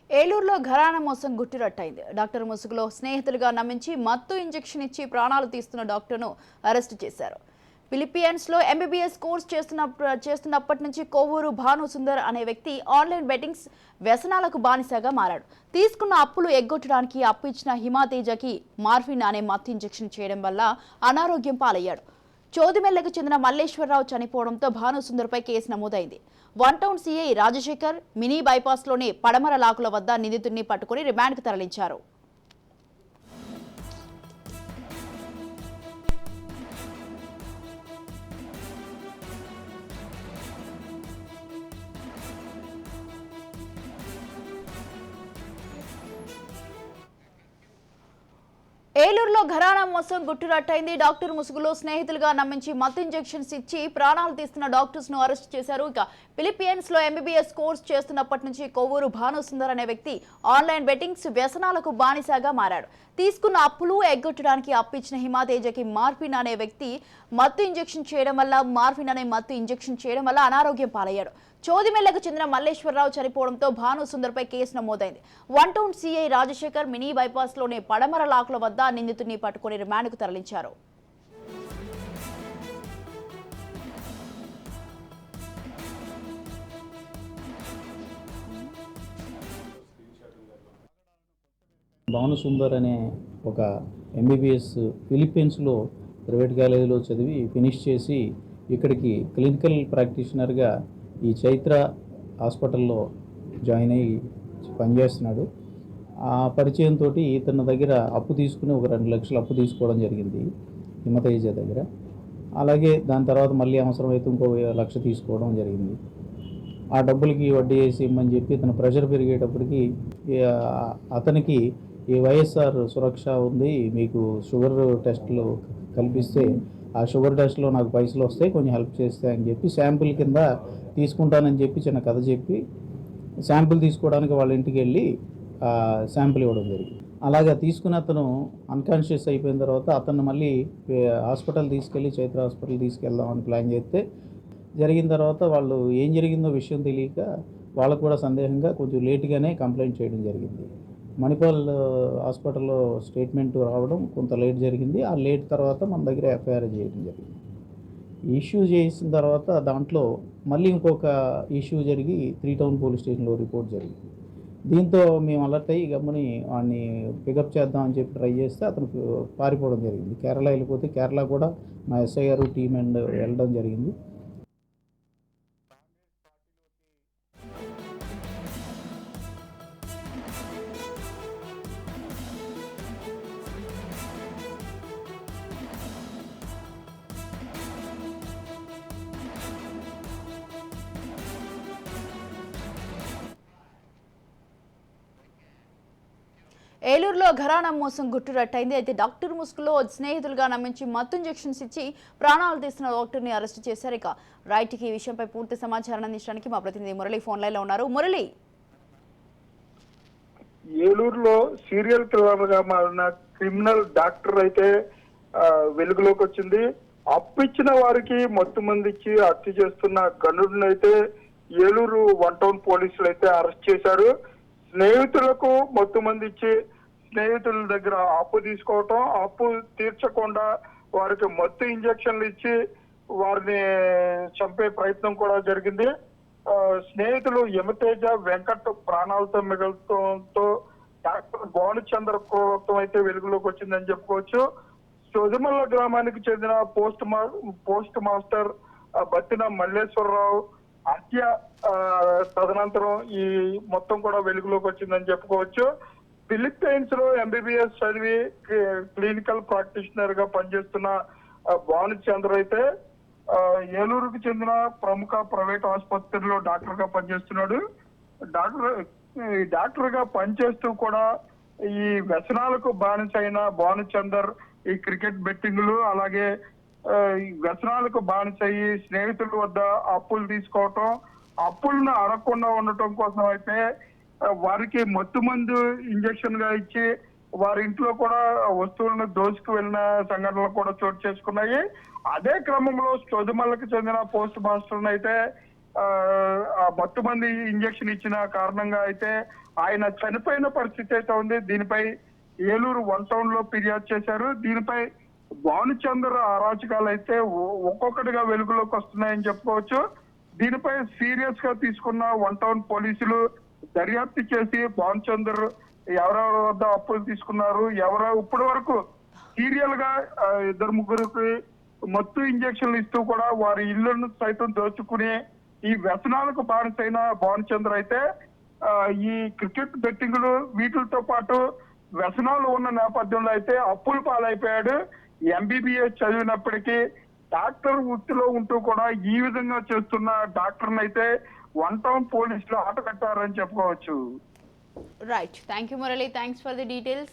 ఏలూరులో ఘరానా మోసం గుట్టురట్టయింది. డాక్టర్ ముసుగులో స్నేహితులుగా నమ్మించి మత్తు ఇంజెక్షన్ ఇచ్చి ప్రాణాలు తీస్తున్న డాక్టర్ను అరెస్టు చేశారు. ఫిలిపియన్స్లో ఎంబీబీఎస్ కోర్స్ చేస్తున్నప్పటి నుంచి కొవ్వూరు భాను సుందర్ అనే వ్యక్తి ఆన్లైన్ బెట్టింగ్స్ వ్యసనాలకు బానిసగా మారాడు. తీసుకున్న అప్పులు ఎగ్గొట్టడానికి అప్పు ఇచ్చిన హిమాతేజకి మార్ఫిన్ అనే మత్తు ఇంజెక్షన్ చేయడం వల్ల అనారోగ్యం పాలయ్యాడు. చోదిమెల్లకు చెందిన మల్లేశ్వరరావు చనిపోవడంతో భానుసుందర్పై కేసు నమోదైంది. One town CI Rajasekhar mini బైపాస్లోని పడమర లాకుల వద్ద నిందితుడిని పట్టుకుని రిమాండ్కు తరలించారు. ఏలూరులో ఘరానా మోసం గుట్టురట్టయింది. డాక్టర్ ముసుగులో స్నేహితులుగా నమ్మించి మత్తు ఇంజెక్షన్స్ ఇచ్చి ప్రాణాలు తీస్తున్న డాక్టర్స్ ను అరెస్ట్ చేశారు. ఇక ఫిలిపియన్స్ లో ఎంబీబీఎస్ కోర్స్ చేస్తున్నప్పటి నుంచి కొవ్వూరు భాను సుందర్ అనే వ్యక్తి ఆన్లైన్ బెట్టింగ్స్ వ్యసనాలకు బానిసగా మారాడు. తీసుకున్న అప్పులు ఎగ్గొట్టడానికి అప్పిచ్చిన హిమాతేజకి మార్ఫిన్ అనే మత్తు ఇంజెక్షన్ చేయడం వల్ల అనారోగ్యం పాలయ్యాడు. చోదిమెల్లకు చెందిన మల్లేశ్వరరావు చనిపోవడంతో భాను సుందర్పై కేసు నమోదైంది. One town CI Rajasekhar mini బైపాస్లోని పడమర లాకుల వద్ద నిందితుడిని పట్టుకుని రిమాండ్కు తరలించారు. భాను సుందర్ అనే ఒక ఎంబీబీఎస్ ఫిలిప్పీన్స్లో ప్రైవేట్ కాలేజీలో చదివి ఫినిష్ చేసి ఇక్కడికి క్లినికల్ ప్రాక్టీషనర్గా ఈ చైత్ర హాస్పిటల్లో జాయిన్ అయ్యి పనిచేస్తున్నాడు. ఆ పరిచయంతో ఇతని దగ్గర అప్పు తీసుకుని ఒక 2 లక్షలు అప్పు తీసుకోవడం జరిగింది హిమతేజ దగ్గర. అలాగే దాని తర్వాత మళ్ళీ అవసరమైతే ఇంకో 1 లక్ష తీసుకోవడం జరిగింది. ఆ డబ్బులకి వడ్డీ వేసి ఇమ్మని చెప్పి ఇతను ప్రెషర్ పెరిగేటప్పటికి అతనికి ఈ వైఎస్ఆర్ సురక్ష ఉంది, మీకు షుగర్ టెస్ట్లు కల్పిస్తే ఆ షుగర్ టెస్ట్లో నాకు పైసలు వస్తాయి, కొంచెం హెల్ప్ చేస్తే అని చెప్పి శాంపిల్ కింద తీసుకుంటానని చెప్పి చిన్న కథ చెప్పి శాంపిల్ తీసుకోవడానికి వాళ్ళ ఇంటికి వెళ్ళి శాంపిల్ ఇవ్వడం జరిగింది. అలాగా తీసుకుని అతను అన్కాన్షియస్ అయిపోయిన తర్వాత అతను మళ్ళీ హాస్పిటల్ తీసుకెళ్ళి చైత్ర హాస్పిటల్ తీసుకెళ్దామని ప్లాన్ చేస్తే జరిగిన తర్వాత వాళ్ళు ఏం జరిగిందో విషయం తెలియక వాళ్ళకు కూడా సందేహంగా కొంచెం లేట్గానే కంప్లైంట్ చేయడం జరిగింది. మణిపాల్ హాస్పిటల్లో స్టేట్మెంట్ రావడం కొంత లేట్ జరిగింది. ఆ లేట్ తర్వాత మన దగ్గర ఎఫ్ఐఆర్ చేయడం జరిగింది. ఇష్యూ చేసిన తర్వాత దాంట్లో మళ్ళీ ఇంకొక ఇష్యూ జరిగి 3 టౌన్ పోలీస్ స్టేషన్లో రిపోర్ట్ జరిగింది. దీంతో మేము అలర్ట్ అయ్యి గమ్ముని వాడిని పికప్ చేద్దామని చెప్పి ట్రై చేస్తే అతను పారిపోవడం జరిగింది. కేరళ వెళ్ళిపోతే కేరళ కూడా మా ఎస్ఐ గారు టీం అండ్ వెళ్ళడం జరిగింది. ఏలూరులో ఘరానా మోసం గుట్టురట్టయింది. అయితే డాక్టర్ ముసుగులో స్నేహితులుగా నమ్మించి మత్తు ఇంజెక్షన్స్ ఇచ్చి ప్రాణాలు తీస్తున్న డాక్టర్ని అరెస్టు చేశారు. ఇక రైట్కి ఈ విషయంపై పూర్తి సమాచారం అందించడానికి మా ప్రతినిధి మురళి ఫోన్ లైన్లో ఉన్నారు. మురళి, ఏలూరులో సీరియల్ కిల్లర్ గా మారిన క్రిమినల్ డాక్టర్ అయితే వెలుగులోకి వచ్చింది. అప్పిచ్చిన వారికి మత్తు మంది ఇచ్చి హత్య చేస్తున్న గనుడిని అయితే ఏలూరు 1 టౌన్ పోలీసులు అయితే అరెస్ట్ చేశారు. స్నేహితులకు మత్తు మంది ఇచ్చి స్నేహితుల దగ్గర అప్పు తీసుకోవటం, అప్పు తీర్చకుండా వారికి మత్తు ఇంజక్షన్లు ఇచ్చి వారిని చంపే ప్రయత్నం కూడా జరిగింది. స్నేహితులు యమతేజ వెంకట్ ప్రాణాలతో మిగలడంతో డాక్టర్ భానుచంద్ర కోపం అయితే వెలుగులోకి వచ్చిందని చెప్పుకోవచ్చు. చోదిమల్ల గ్రామానికి చెందిన పోస్ట్ మాస్టర్ బత్తిన మల్లేశ్వరరావు హత్య తదనంతరం ఈ మొత్తం కూడా వెలుగులోకి వచ్చిందని చెప్పుకోవచ్చు. ఫిలిప్పైన్స్ లో ఎంబీబీఎస్ చదివి క్లినికల్ ప్రాక్టీషనర్ గా పనిచేస్తున్న భానుచంద్ర అయితే ఏలూరుకు చెందిన ప్రముఖ ప్రైవేట్ ఆసుపత్రిలో డాక్టర్ గా పనిచేస్తున్నాడు. డాక్టర్ గా పనిచేస్తూ కూడా ఈ వ్యసనాలకు బానిసైన భానుచందర్ ఈ క్రికెట్ బెట్టింగ్లు అలాగే ఈ వ్యసనాలకు బానిసయ్యి స్నేహితుల వద్ద అప్పులు తీసుకోవటం, అప్పులను అడగకుండా ఉండటం కోసం అయితే వారికి మత్తు మందు ఇంజక్షన్ గా ఇచ్చి వారి ఇంట్లో కూడా వస్తువులను దోచుకు వెళ్ళిన సంఘటనలు కూడా చోటు చేసుకున్నాయి. అదే క్రమంలో చోదుమల్లకు చెందిన పోస్ట్ మాస్టర్ అయితే ఆ మత్తుమంది ఇంజెక్షన్ ఇచ్చిన కారణంగా అయితే ఆయన చనిపోయిన పరిస్థితి అయితే ఉంది. దీనిపై ఏలూరు 1 టౌన్ లో ఫిర్యాదు చేశారు. దీనిపై భానుచంద్ర అరాచకాలు అయితే ఒక్కొక్కటిగా వెలుగులోకి వస్తున్నాయని చెప్పుకోవచ్చు. దీనిపై సీరియస్ గా తీసుకున్న 1 టౌన్ పోలీసులు దర్యాప్తు చేసి భానుచంద్ర ఎవరెవరి వద్ద అప్పులు తీసుకున్నారు, ఇప్పటి వరకు సీరియల్ గా 2-3 మత్తు ఇంజక్షన్లు ఇస్తూ కూడా వారి ఇళ్లను సైతం దోచుకుని ఈ వ్యసనాలకు బానిసైన భానుచంద్ర అయితే ఈ క్రికెట్ బెట్టింగ్లు వీటితో పాటు వ్యసనాలు ఉన్న నేపథ్యంలో అయితే అప్పుల పాలైపోయాడు. ఎంబీబీఎస్ చదివినప్పటికీ డాక్టర్ వృత్తిలో ఉంటూ కూడా ఈ విధంగా చేస్తున్న డాక్టర్ని అయితే 1 టౌన్ పోలీసులు ఆట కట్టారని చెప్పుకోవచ్చు. Right, thank you Murali, thanks for the details.